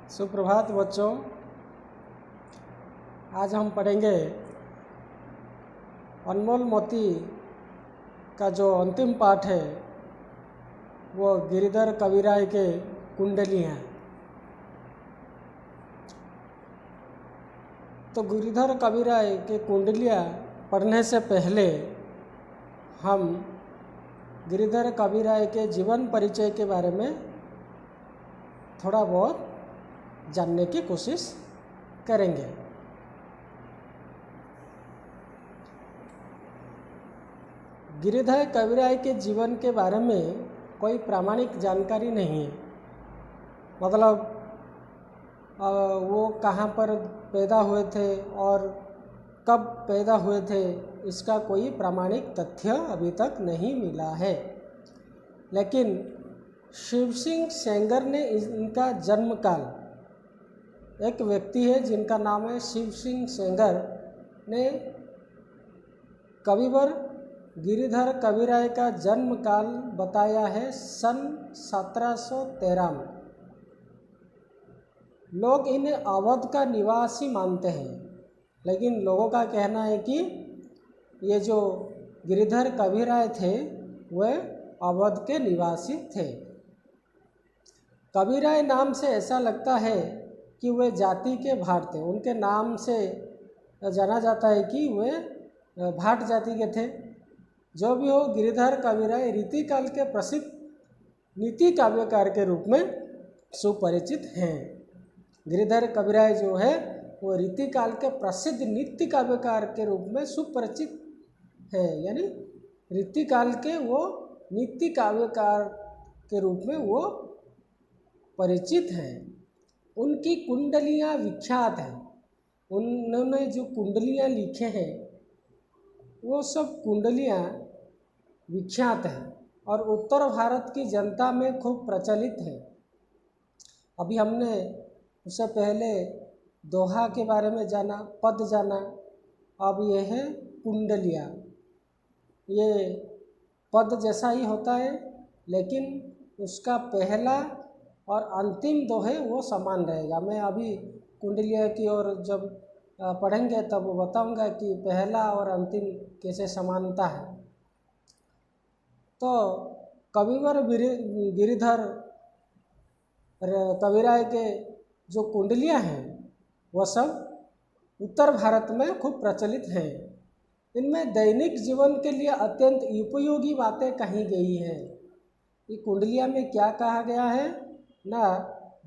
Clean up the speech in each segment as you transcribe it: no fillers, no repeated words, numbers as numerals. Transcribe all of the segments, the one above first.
सुप्रभात बच्चों। आज हम पढ़ेंगे अनमोल मोती का जो अंतिम पाठ है वो गिरिधर कविराय के कुंडली हैं। तो गिरिधर कविराय के कुंडलियाँ पढ़ने से पहले हम गिरिधर कविराय के जीवन परिचय के बारे में थोड़ा बहुत जानने की कोशिश करेंगे। गिरिधर कविराय के जीवन के बारे में कोई प्रामाणिक जानकारी नहीं है। मतलब वो कहाँ पर पैदा हुए थे और कब पैदा हुए थे, इसका कोई प्रामाणिक तथ्य अभी तक नहीं मिला है। लेकिन शिव सिंह सेंगर ने इनका जन्म काल, एक व्यक्ति है जिनका नाम है शिव सिंह सेंगर, ने कविवर गिरिधर कविराय का जन्म काल बताया है सन 1713 में। लोग इन्हें अवध का निवासी मानते हैं, लेकिन लोगों का कहना है कि ये जो गिरिधर कविराय थे वह अवध के निवासी थे। कविराय नाम से ऐसा लगता है कि वे जाति के भाट थे। उनके नाम से जाना जाता है कि वे भाट जाति के थे। जो भी हो, गिरिधर कविराय रीतिकाल के प्रसिद्ध नीति काव्यकार के रूप में सुपरिचित हैं। गिरिधर कविराय जो है वो रीतिकाल के प्रसिद्ध नीति काव्यकार के रूप में सुपरिचित है, यानी रीतिकाल के वो नीति काव्यकार के रूप में वो परिचित हैं। उनकी कुंडलियाँ विख्यात हैं। उन्होंने जो कुंडलियाँ लिखे हैं वो सब कुंडलियाँ विख्यात हैं और उत्तर भारत की जनता में खूब प्रचलित हैं। अभी हमने उससे पहले दोहा के बारे में जाना, पद जाना। अब ये है कुंडलियाँ। ये पद जैसा ही होता है, लेकिन उसका पहला और अंतिम दोहे वो समान रहेगा। मैं अभी कुंडलिया की ओर जब पढ़ेंगे तब वो बताऊंगा कि पहला और अंतिम कैसे समानता है। तो कविवर गिरिधर कविराय के जो कुंडलियाँ हैं वह सब उत्तर भारत में खूब प्रचलित हैं। इनमें दैनिक जीवन के लिए अत्यंत उपयोगी बातें कही गई हैं। ये कुंडलिया में क्या कहा गया है ना,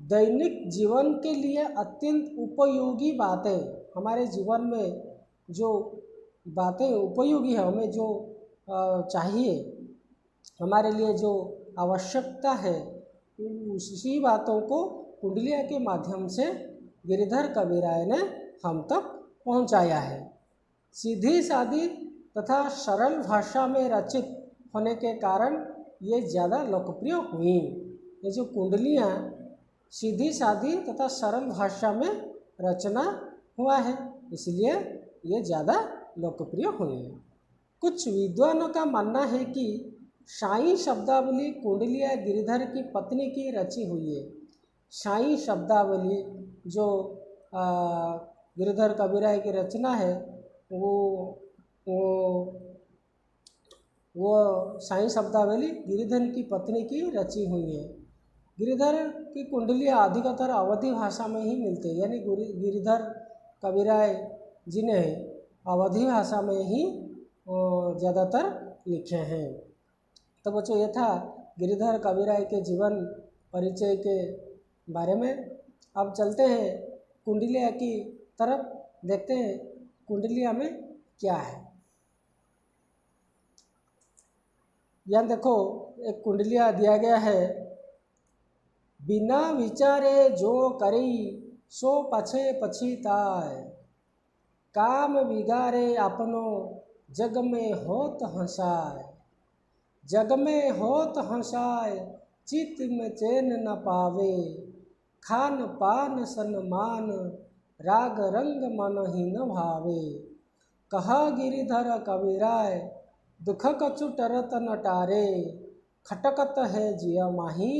दैनिक जीवन के लिए अत्यंत उपयोगी बातें, हमारे जीवन में जो बातें उपयोगी है, हमें जो चाहिए, हमारे लिए जो आवश्यकता है, उसी बातों को कुंडलिया के माध्यम से गिरिधर कविराय ने हम तक पहुंचाया है। सीधी सादी तथा सरल भाषा में रचित होने के कारण ये ज़्यादा लोकप्रिय हुई। ये जो कुंडलियाँ सीधी सादी तथा सरल भाषा में रचना हुआ है, इसलिए ये ज़्यादा लोकप्रिय हुई। कुछ विद्वानों का मानना है कि साई शब्दावली कुंडलिया गिरिधर की पत्नी की रची हुई है। साई शब्दावली जो गिरिधर कविराय की रचना है वो साई शब्दावली गिरिधर की पत्नी की रची हुई है। गिरिधर की कुंडलियाँ अधिकतर अवधी भाषा में ही मिलती है, यानी गिरिधर कविराय जी ने अवधी भाषा में ही ज़्यादातर लिखे हैं। तो बच्चों, ये था गिरिधर कविराय के जीवन परिचय के बारे में। अब चलते हैं कुंडलिया की तरफ, देखते हैं कुंडलिया में क्या है। यहाँ देखो एक कुंडलिया दिया गया है। बिना विचारे जो करी सो पछे पछिताय, काम बिगारे अपनो जग में होत हंसाय। जग में होत हंसाय चित में चैन न पावे, खान पान सन्मान राग रंग मन ही न भावे। कहा गिरिधर कविराय दुख कछु टरत न टारे, खटकत है जिया माही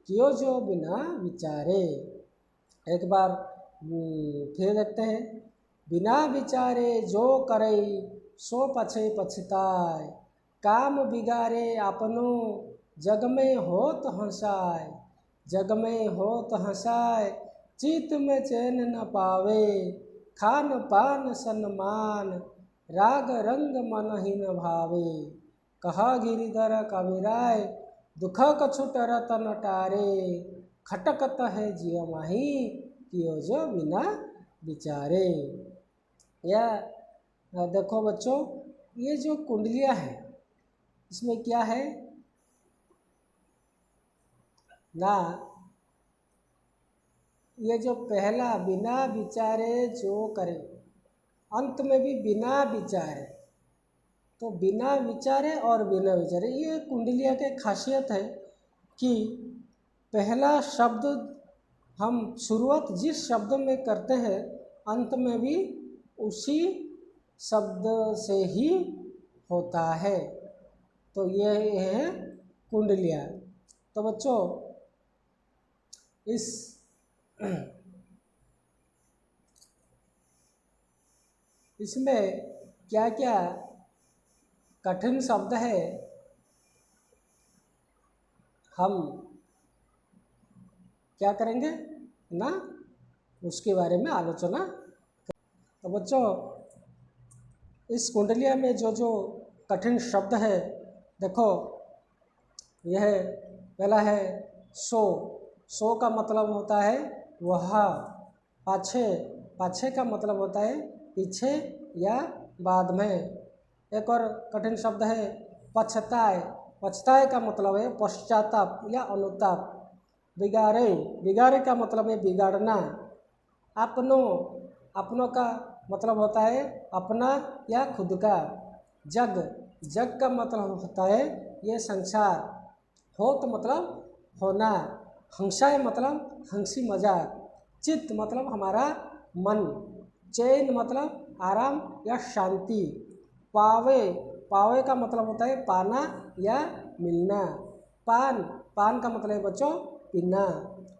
कियो जो बिना विचारे। एक बार फिर देखते हैं। बिना विचारे जो करे सो पछे पछताए, काम बिगारे आपनो जग में होत हंसाए। जग में होत हंसाए, चित में चैन न पावे। खान पान सन्मान, राग रंग मन ही न भावे। कहा गिरिधर कविराय, दुख कछु टरत न टारे। खटकत है जिय माही, कियो जो बिना विचारे। या देखो बच्चों, ये जो कुंडलियाँ हैं इसमें क्या है ना, ये जो पहला बिना विचारे जो करे, अंत में भी बिना विचारे, तो बिना विचारे और बिना विचारे ये कुंडलिया के खासियत है कि पहला शब्द हम शुरुआत जिस शब्द में करते हैं अंत में भी उसी शब्द से ही होता है। तो ये है कुंडलिया। तो बच्चों इस इसमें क्या क्या कठिन शब्द है हम क्या करेंगे ना, उसके बारे में आलोचना। तो बच्चों इस कुंडलिया में जो जो कठिन शब्द है देखो, यह पहला है सो। सो का मतलब होता है वह। पाछे, पाछे का मतलब होता है पीछे या बाद में। एक और कठिन शब्द है पछताए। पछताए का मतलब है पश्चाताप या अनुताप। बिगाड़े, बिगाड़े का मतलब है बिगाड़ना। अपनों, अपनों का मतलब होता है अपना या खुद का। जग, जग का मतलब होता है ये संसार। हो तो मतलब होना। हंसाए मतलब हंसी मजाक। चित्त मतलब हमारा मन। चैन मतलब आराम या शांति। पावे, पावे का मतलब होता है पाना या मिलना। पान, पान का मतलब है बच्चों पीना।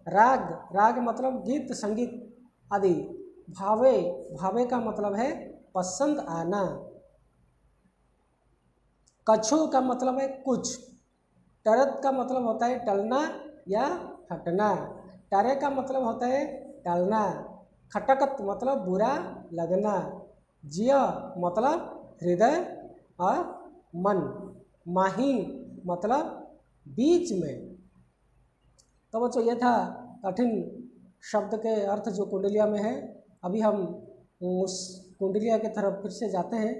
राग, राग मतलब गीत संगीत आदि। भावे, भावे का मतलब है पसंद आना। कछु का मतलब है कुछ। टरत का मतलब होता है टलना या हटना। टरे का मतलब होता है टालना। खटकत मतलब बुरा लगना। जिय मतलब हृदय और मन। माही मतलब बीच में। तो बच्चों ये था कठिन शब्द के अर्थ जो कुंडलिया में है। अभी हम उस कुंडलिया की तरफ फिर से जाते हैं।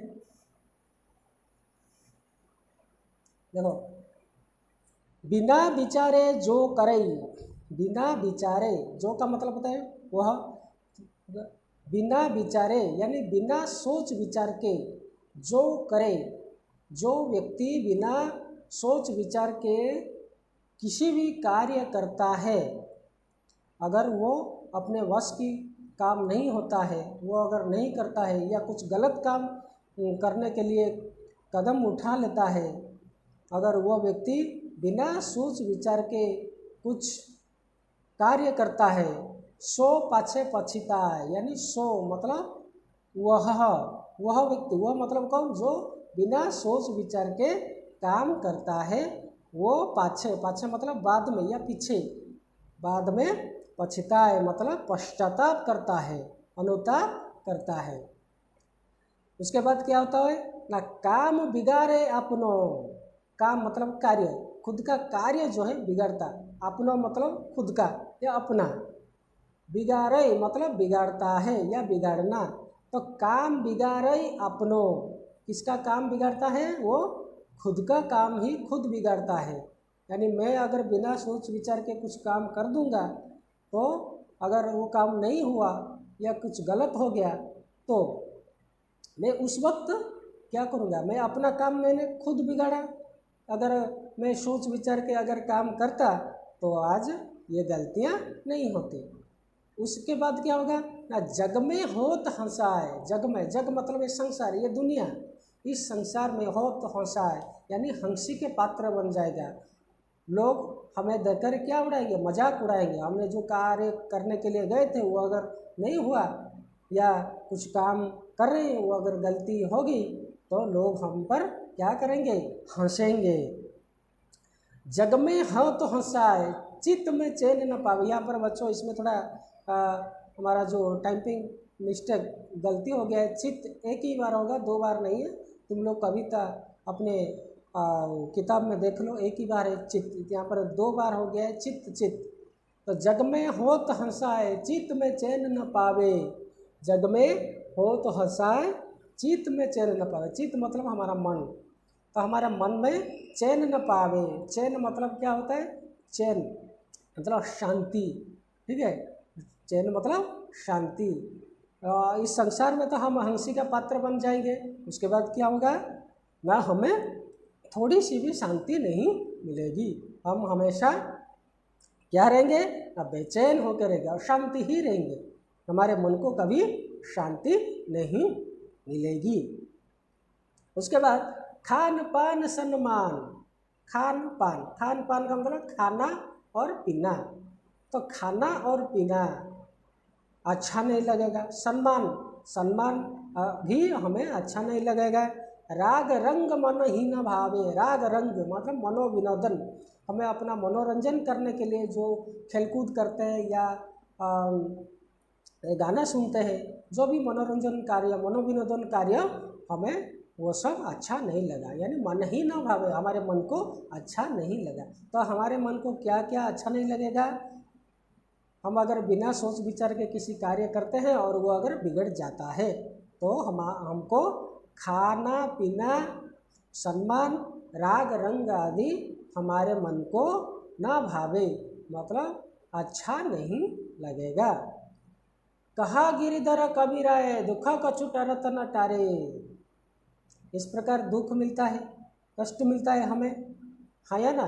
देखो, बिना विचारे जो करे। बिना विचारे, जो का मतलब होता है वह। बिना विचारे यानी बिना सोच विचार के जो करे। जो व्यक्ति बिना सोच विचार के किसी भी कार्य करता है, अगर वो अपने वश की काम नहीं होता है, वो अगर नहीं करता है या कुछ गलत काम करने के लिए कदम उठा लेता है, अगर वो व्यक्ति बिना सोच विचार के कुछ कार्य करता है, सो पाछे पछताए। यानी सो मतलब वह व्यक्ति, वह मतलब कौन, जो बिना सोच विचार के काम करता है वो पाछे, पाछे मतलब बाद में या पीछे, बाद में पछताए मतलब पश्चाताप करता है, अनुताप करता है। उसके बाद क्या होता है ना, काम बिगाड़े अपनो। काम मतलब कार्य, खुद का कार्य जो है बिगाड़ता। अपनो मतलब खुद का या अपना। बिगाड़े मतलब बिगाड़ता है या बिगाड़ना। तो काम बिगाड़े अपनो, किसका काम बिगाड़ता है, वो खुद का काम ही खुद बिगाड़ता है। यानी मैं अगर बिना सोच विचार के कुछ काम कर दूंगा, तो अगर वो काम नहीं हुआ या कुछ गलत हो गया, तो मैं उस वक्त क्या करूँगा, मैं अपना काम मैंने खुद बिगाड़ा। अगर मैं सोच विचार के अगर काम करता तो आज ये गलतियाँ नहीं होती। उसके बाद क्या होगा ना, जग में होत हंसाए। जग में, जग मतलब ये संसार, ये दुनिया, इस संसार में होत हंसाए यानी हंसी के पात्र बन जाएगा। लोग हमें देखकर क्या उड़ाएंगे, मजाक उड़ाएंगे। हमने जो कार्य करने के लिए गए थे वो अगर नहीं हुआ या कुछ काम कर रहे हैं वो अगर गलती होगी तो लोग हम पर क्या करेंगे, हंसेंगे। जग में हो तो हंसाए, चित्त में चैन न पावे। यहाँ पर बच्चों इसमें थोड़ा हमारा जो टाइपिंग मिस्टेक गलती हो गया है। चित्त एक ही बार होगा, 2 बार नहीं है। तुम लोग कविता अपने किताब में देख लो, एक ही बार है चित्त, यहाँ पर 2 बार हो गया है चित्त चित्त। तो जग में हो तो हंसाए, चित्त में चैन न पावे। जग में हो तो हंसाए, चित्त में चैन न पावे। चित्त मतलब हमारा मन, तो हमारा मन में चैन न पावे। चैन मतलब क्या होता है, चैन मतलब शांति, ठीक है। चैन मतलब शांति। इस संसार में तो हम हंसी का पात्र बन जाएंगे, उसके बाद क्या होगा ना, हमें थोड़ी सी भी शांति नहीं मिलेगी। हम हमेशा क्या रहेंगे ना, बेचैन होकर रहेंगे और शांति ही रहेंगे। हमारे मन को कभी शांति नहीं मिलेगी। उसके बाद खान पान सम्मान। खान पान, खान पान का मतलब खाना और पीना। तो खाना और पीना अच्छा नहीं लगेगा। सम्मान, सम्मान भी हमें अच्छा नहीं लगेगा। राग रंग मन ही न भावे। राग रंग मतलब मनोविनोदन, हमें अपना मनोरंजन करने के लिए जो खेलकूद करते हैं या गाना सुनते हैं, जो भी मनोरंजन कार्य, मनोविनोदन कार्य, हमें वो सब अच्छा नहीं लगा। यानी मन ही ना भावे, हमारे मन को अच्छा नहीं लगा। तो हमारे मन को क्या क्या अच्छा नहीं लगेगा, हम अगर बिना सोच विचार के किसी कार्य करते हैं और वो अगर बिगड़ जाता है तो हमको खाना पीना, सम्मान, राग रंग आदि हमारे मन को ना भावे, मतलब अच्छा नहीं लगेगा। कहा गिरिधर कबीराए, दुख कछु टरत न टारे। इस प्रकार दुख मिलता है, कष्ट मिलता है हमें, हाँ या ना।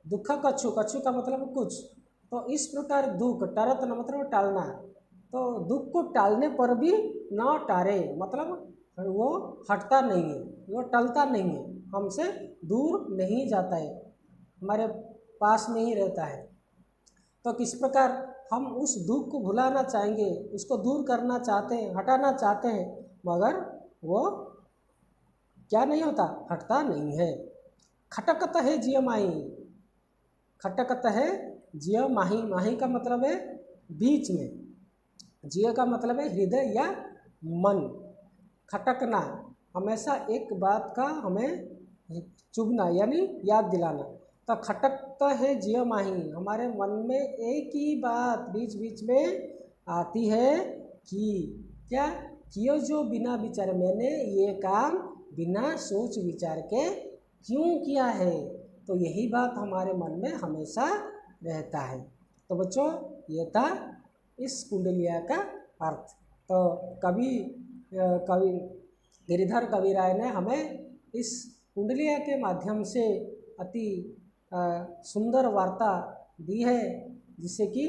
दुख कछु, कछु का मतलब कुछ, तो इस प्रकार दुख, टरत न मतलब टालना, तो दुख को टालने पर भी ना टारे, मतलब वो हटता नहीं है, वो टलता नहीं है, हमसे दूर नहीं जाता है, हमारे पास में ही रहता है। तो किस प्रकार हम उस दुख को भुलाना चाहेंगे, उसको दूर करना चाहते हैं, हटाना चाहते हैं, मगर वो क्या नहीं होता, हटता नहीं है। खटकत है जिय माही। खटकत है जिय माही। माही का मतलब है बीच में, जिय का मतलब है हृदय या मन। खटकना हमेशा एक बात का हमें चुभना यानी याद दिलाना। तो खटकता है जिय माही, हमारे मन में एक ही बात बीच बीच में आती है कि क्या, कियो जो बिना विचारे, मैंने ये काम बिना सोच विचार के क्यों किया है। तो यही बात हमारे मन में हमेशा रहता है। तो बच्चों ये था इस कुंडलिया का अर्थ। तो कवि गिरिधर कविराय ने हमें इस कुंडलिया के माध्यम से अति सुंदर वार्ता दी है, जिससे कि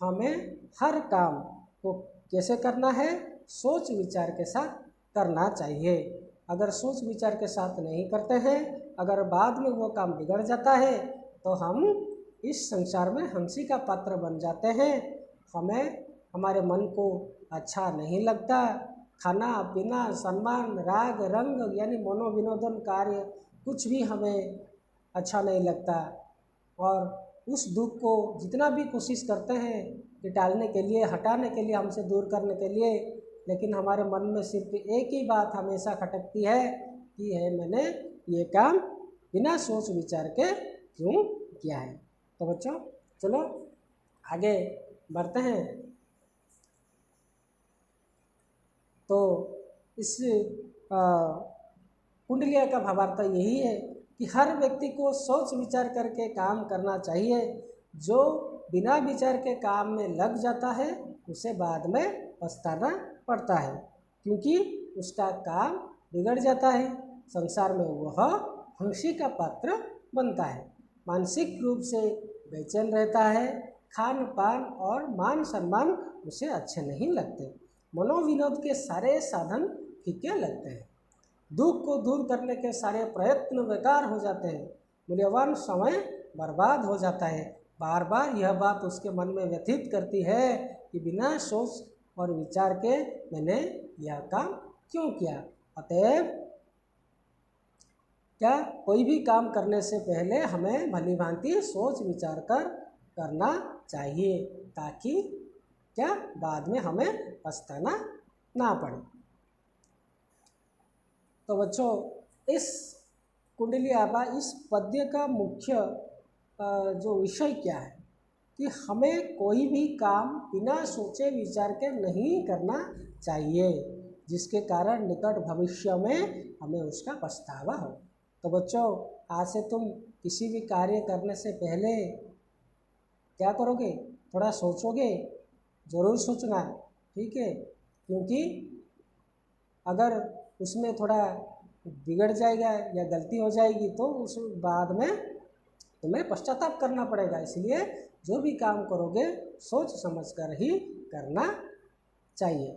हमें हर काम को कैसे करना है, सोच विचार के साथ करना चाहिए। अगर सोच विचार के साथ नहीं करते हैं, अगर बाद में वो काम बिगड़ जाता है तो हम इस संसार में हंसी का पात्र बन जाते हैं। हमें हमारे मन को अच्छा नहीं लगता। खाना पीना, सम्मान, राग रंग यानी मनोविनोदन कार्य कुछ भी हमें अच्छा नहीं लगता। और उस दुख को जितना भी कोशिश करते हैं कि टालने के लिए, हटाने के लिए, हमसे दूर करने के लिए, लेकिन हमारे मन में सिर्फ एक ही बात हमेशा खटकती है कि मैंने ये काम बिना सोच विचार के क्यों किया है। तो बच्चों चलो आगे बढ़ते हैं। तो इस कुंडलिया का भावार्थ यही है कि हर व्यक्ति को सोच विचार करके काम करना चाहिए। जो बिना विचार के काम में लग जाता है उसे बाद में पछताना पड़ता है, क्योंकि उसका काम बिगड़ जाता है। संसार में वह हंसी का पात्र बनता है, मानसिक रूप से बेचैन रहता है, खान पान और मान सम्मान उसे अच्छे नहीं लगते, मनोविनोद के सारे साधन फीके लगते हैं, दुख को दूर करने के सारे प्रयत्न बेकार हो जाते हैं, मूल्यवान समय बर्बाद हो जाता है। बार बार यह बात उसके मन में व्यथित करती है कि बिना सोच और विचार के मैंने यह काम क्यों किया। अतएव क्या कोई भी काम करने से पहले हमें भली भांति सोच विचार कर करना चाहिए, ताकि क्या बाद में हमें पछताना ना पड़े। तो बच्चों, इस कुंडली आभा इस पद्य का मुख्य जो विषय क्या है कि हमें कोई भी काम बिना सोचे विचार के नहीं करना चाहिए, जिसके कारण निकट भविष्य में हमें उसका पछतावा हो। तो बच्चों, आज से तुम किसी भी कार्य करने से पहले क्या करोगे, थोड़ा सोचोगे, ज़रूर सोचना, ठीक है, क्योंकि अगर उसमें थोड़ा बिगड़ जाएगा या गलती हो जाएगी तो उस बाद में तुम्हें पश्चाताप करना पड़ेगा। इसलिए जो भी काम करोगे सोच समझ कर ही करना चाहिए।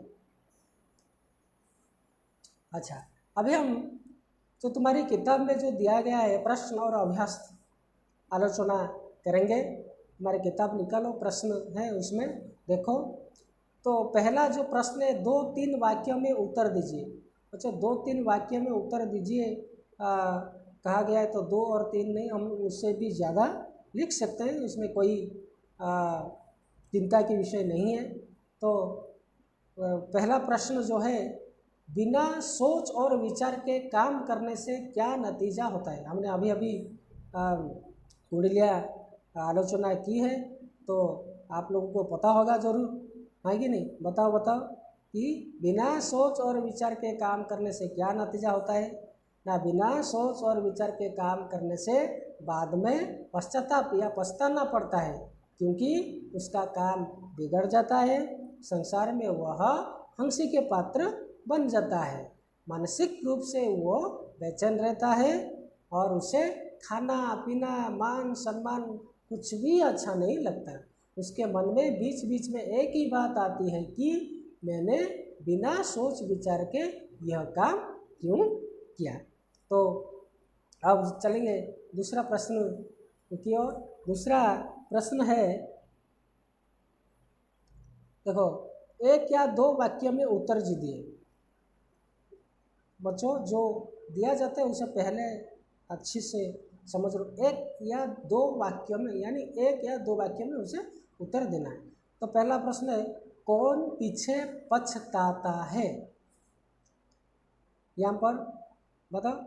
अच्छा, अभी हम तो तुम्हारी किताब में जो दिया गया है प्रश्न और अभ्यास आलोचना करेंगे। तुम्हारी किताब निकालो, प्रश्न है उसमें देखो। तो पहला जो प्रश्न है, 2-3 वाक्यों में उत्तर दीजिए। अच्छा, 2-3 वाक्य में उत्तर दीजिए कहा गया है, तो 2 और 3 नहीं, हम उससे भी ज़्यादा लिख सकते हैं, उसमें कोई चिंता की विषय नहीं है। तो पहला प्रश्न जो है, बिना सोच और विचार के काम करने से क्या नतीजा होता है। हमने अभी अभी कुंडलिया आलोचना की है, तो आप लोगों को पता होगा ज़रूर, है कि नहीं। बताओ कि बिना सोच और विचार के काम करने से क्या नतीजा होता है। ना बिना सोच और विचार के काम करने से बाद में पश्चाताप या पछताना पड़ता है, क्योंकि उसका काम बिगड़ जाता है, संसार में वह हंसी के पात्र बन जाता है, मानसिक रूप से वो बेचैन रहता है और उसे खाना पीना मान सम्मान कुछ भी अच्छा नहीं लगता। उसके मन में बीच बीच में एक ही बात आती है कि मैंने बिना सोच विचार के यह काम क्यों किया। तो अब चलेंगे दूसरा प्रश्न की ओर। दूसरा प्रश्न है, देखो, 1 या 2 वाक्य में उत्तर दीजिए। बच्चों, जो दिया जाता है उसे पहले अच्छे से समझ लो। 1 या 2 वाक्य में, यानी 1 या 2 वाक्य में उसे उत्तर देना है। तो पहला प्रश्न है, कौन पीछे पछताता है। यहाँ पर बताओ,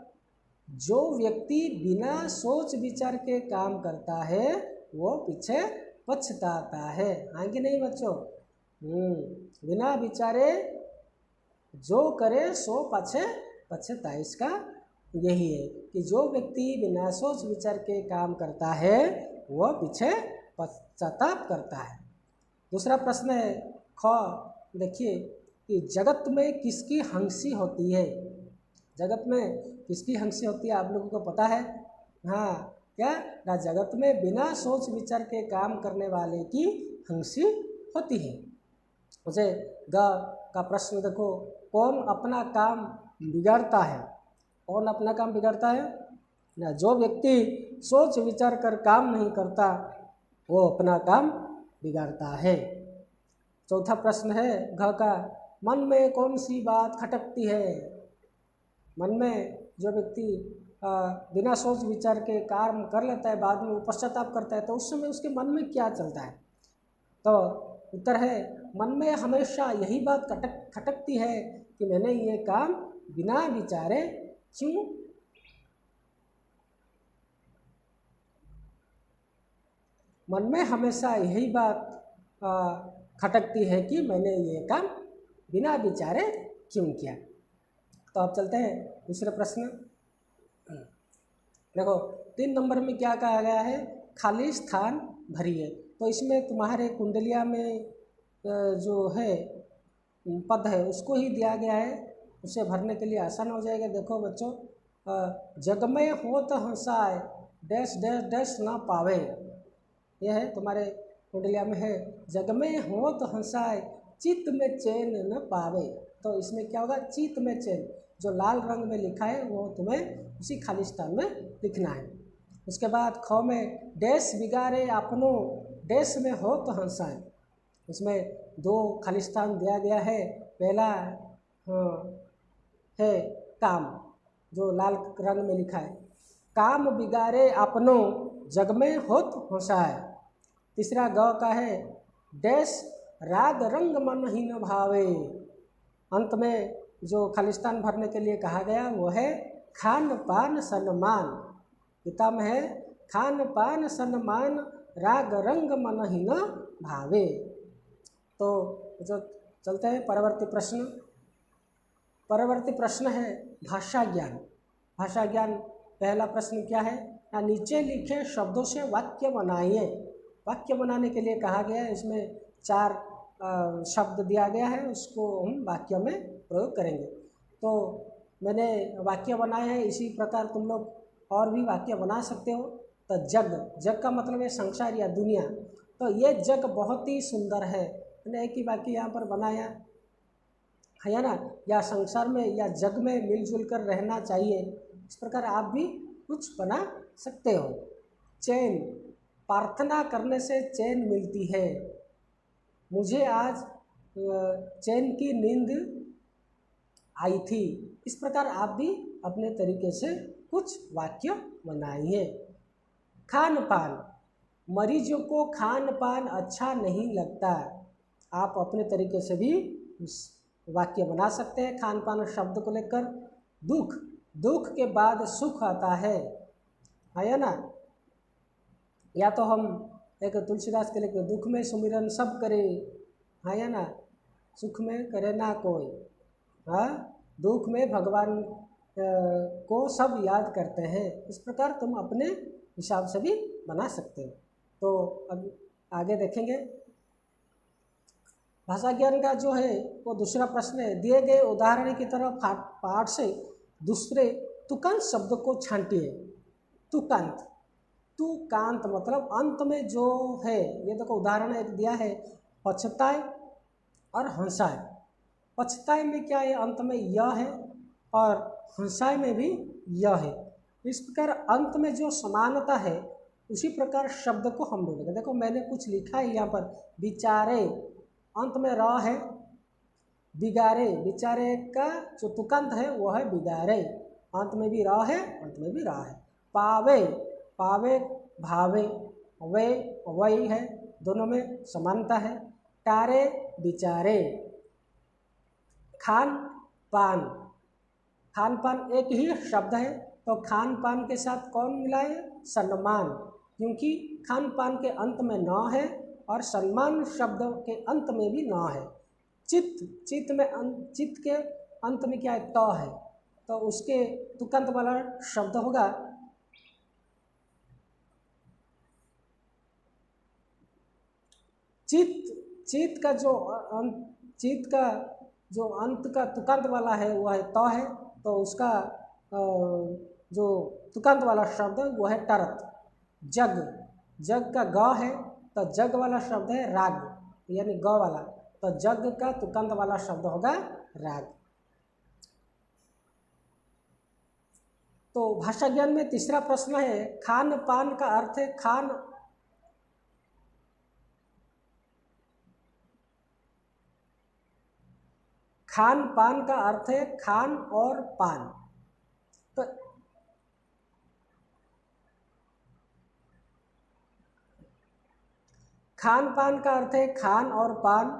जो व्यक्ति बिना सोच विचार के काम करता है वो पीछे पछताता है कि नहीं बच्चों। बिना विचारे जो करे सो पछताए। इसका यही है कि जो व्यक्ति बिना सोच विचार के काम करता है वह पीछे पश्चाताप करता है। दूसरा प्रश्न है, ख, देखिए कि जगत में किसकी हंसी होती है। जगत में किसकी हंसी होती है आप लोगों को पता है। हाँ, क्या ना, जगत में बिना सोच विचार के काम करने वाले की हंसी होती है। मुझे ग का प्रश्न देखो, कौन अपना काम बिगाड़ता है। कौन अपना काम बिगाड़ता है ना, जो व्यक्ति सोच विचार कर काम नहीं करता वो अपना काम बिगाड़ता है। चौथा प्रश्न है, घ का, मन में कौन सी बात खटकती है। मन में जो व्यक्ति बिना सोच विचार के काम कर लेता है, बाद में वो पश्चाताप करता है, तो उस समय उसके मन में क्या चलता है। तो उत्तर है, मन में हमेशा यही बात खटकती है कि मैंने ये काम बिना विचारे क्यों। मन में हमेशा यही बात खटकती है कि मैंने ये काम बिना विचारे क्यों किया। तो अब चलते हैं दूसरे प्रश्न। देखो, 3 नंबर में क्या कहा गया है, खाली स्थान भरिए। तो इसमें तुम्हारे कुंडलिया में जो है पद है उसको ही दिया गया है, उसे भरने के लिए आसान हो जाएगा। देखो बच्चों, जग में होत हंसाए डैश डैश डैश ना पावे। यह है तुम्हारे कुंडलिया में है, जग में होत हंसाए चित्त में चैन न पावे। तो इसमें क्या होगा, चित्त में चैन, जो लाल रंग में लिखा है वो तुम्हें उसी खाली स्थान में लिखना है। उसके बाद ख में देश बिगाड़े अपनों देश में हो तो हंसाएं। इसमें दो खालिस्तान दिया गया है। पहला है काम, जो लाल रंग में लिखा है, काम बिगाड़े अपनों जग में होत हंसाए। तीसरा ग का है देश राग रंग मन ही न भावे। अंत में जो खालिस्तान भरने के लिए कहा गया वो है खान पान सन्मान। गीता में है खान पान सन्मान राग रंग मन ही न भावे। तो जो चलते हैं परवर्ती प्रश्न। परवर्ती प्रश्न है भाषा ज्ञान। भाषा ज्ञान पहला प्रश्न क्या है? या नीचे लिखे शब्दों से वाक्य बनाइए। वाक्य बनाने के लिए कहा गया है। इसमें 4 शब्द दिया गया है, उसको हम वाक्य में प्रयोग करेंगे। तो मैंने वाक्य बनाए हैं, इसी प्रकार तुम लोग और भी वाक्य बना सकते हो। तो जग का मतलब है संसार या दुनिया। तो ये जग बहुत ही सुंदर है। मैंने एक ही वाक्य यहाँ पर बनाया है ना। या संसार में या जग में मिलजुल कर रहना चाहिए, इस प्रकार आप भी कुछ बना सकते हो। चैन, प्रार्थना करने से चैन मिलती है। मुझे आज चैन की नींद आई थी। इस प्रकार आप भी अपने तरीके से कुछ वाक्य बनाइए। खान पान, मरीजों को खान पान अच्छा नहीं लगता। आप अपने तरीके से भी वाक्य बना सकते हैं खान पान शब्द को लेकर। दुख के बाद सुख आता है ना। या तो हम एक तुलसीदास के लिए दुख में सुमिरन सब करे है ना, सुख में करे ना कोई। हाँ, दुख में भगवान को सब याद करते हैं। इस प्रकार तुम अपने हिसाब से भी बना सकते हो। तो अब आगे देखेंगे। भाषा ज्ञान का जो है वो दूसरा प्रश्न है, दिए गए उदाहरण की तरह पाठ से दूसरे तुकांत शब्द को छांटिए। तुकांत मतलब अंत में जो है, ये देखो उदाहरण एक दिया है, पछताए और हंसाए। पछताए में क्या है? अंत में यह है, और हंसाए में भी यह है। इस प्रकार अंत में जो समानता है उसी प्रकार शब्द को हम ढूंढेंगे। देखो मैंने कुछ लिखा है यहाँ पर, विचारे, अंत में र है। बिगारे, बिचारे का जो तुकांत है वो है बिगारे, अंत में भी र है, अंत में भी रा है। पावे, भावे, वे वही है, दोनों में समानता है। टारे, बिचारे। खान पान एक ही शब्द है, तो खान पान के साथ कौन मिला है? सम्मान, क्योंकि खान पान के अंत में न है और सम्मान शब्द के अंत में भी न है। चित्त के अंत में क्या है? त है, तो उसके तुकांत वाला शब्द होगा चित्त का जो अंत का तुकांत वाला है वो है त है, तो उसका जो तुकांत वाला शब्द वो है टरत। जग का ग है, तो जग वाला शब्द है राग, यानी ग वाला, तो जग का तुकांत वाला शब्द होगा राग। तो भाषा ज्ञान में तीसरा प्रश्न है, खान पान का अर्थ है खान पान का अर्थ है खान और पान। तो खान पान का अर्थ है खान और पान।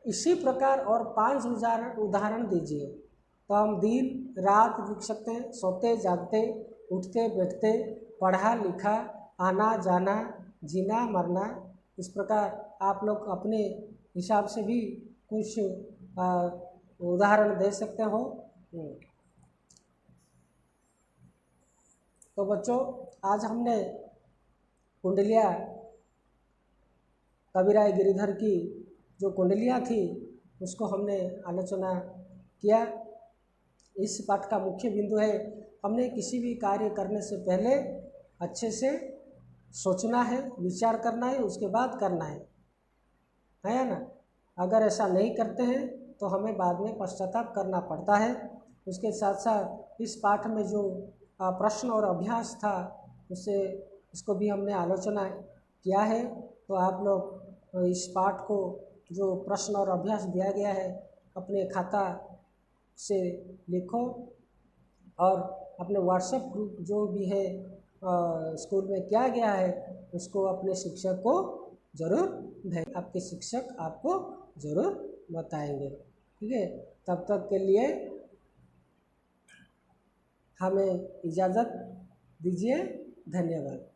इसी प्रकार और 5 उदाहरण दीजिए। तो हम दिन रात लिख सकते हैं, सोते जागते, उठते बैठते, पढ़ा लिखा, आना जाना, जीना मरना। इस प्रकार आप लोग अपने हिसाब से भी कुछ उदाहरण दे सकते हो। तो बच्चों, आज हमने कुंडलिया कविराय गिरिधर की जो कुंडलियाँ थी उसको हमने आलोचना किया। इस पाठ का मुख्य बिंदु है, हमने किसी भी कार्य करने से पहले अच्छे से सोचना है, विचार करना है, उसके बाद करना है ना। अगर ऐसा नहीं करते हैं तो हमें बाद में पश्चाताप करना पड़ता है। उसके साथ साथ इस पाठ में जो प्रश्न और अभ्यास था उससे इसको भी हमने आलोचना किया है। तो आप लोग इस पाठ को जो प्रश्न और अभ्यास दिया गया है अपने खाता से लिखो और अपने व्हाट्सएप ग्रुप जो भी है स्कूल में किया गया है उसको अपने शिक्षक को ज़रूर भेज, आपके शिक्षक आपको ज़रूर बताएंगे। ठीक है, तब तक के लिए हमें इजाज़त दीजिए। धन्यवाद।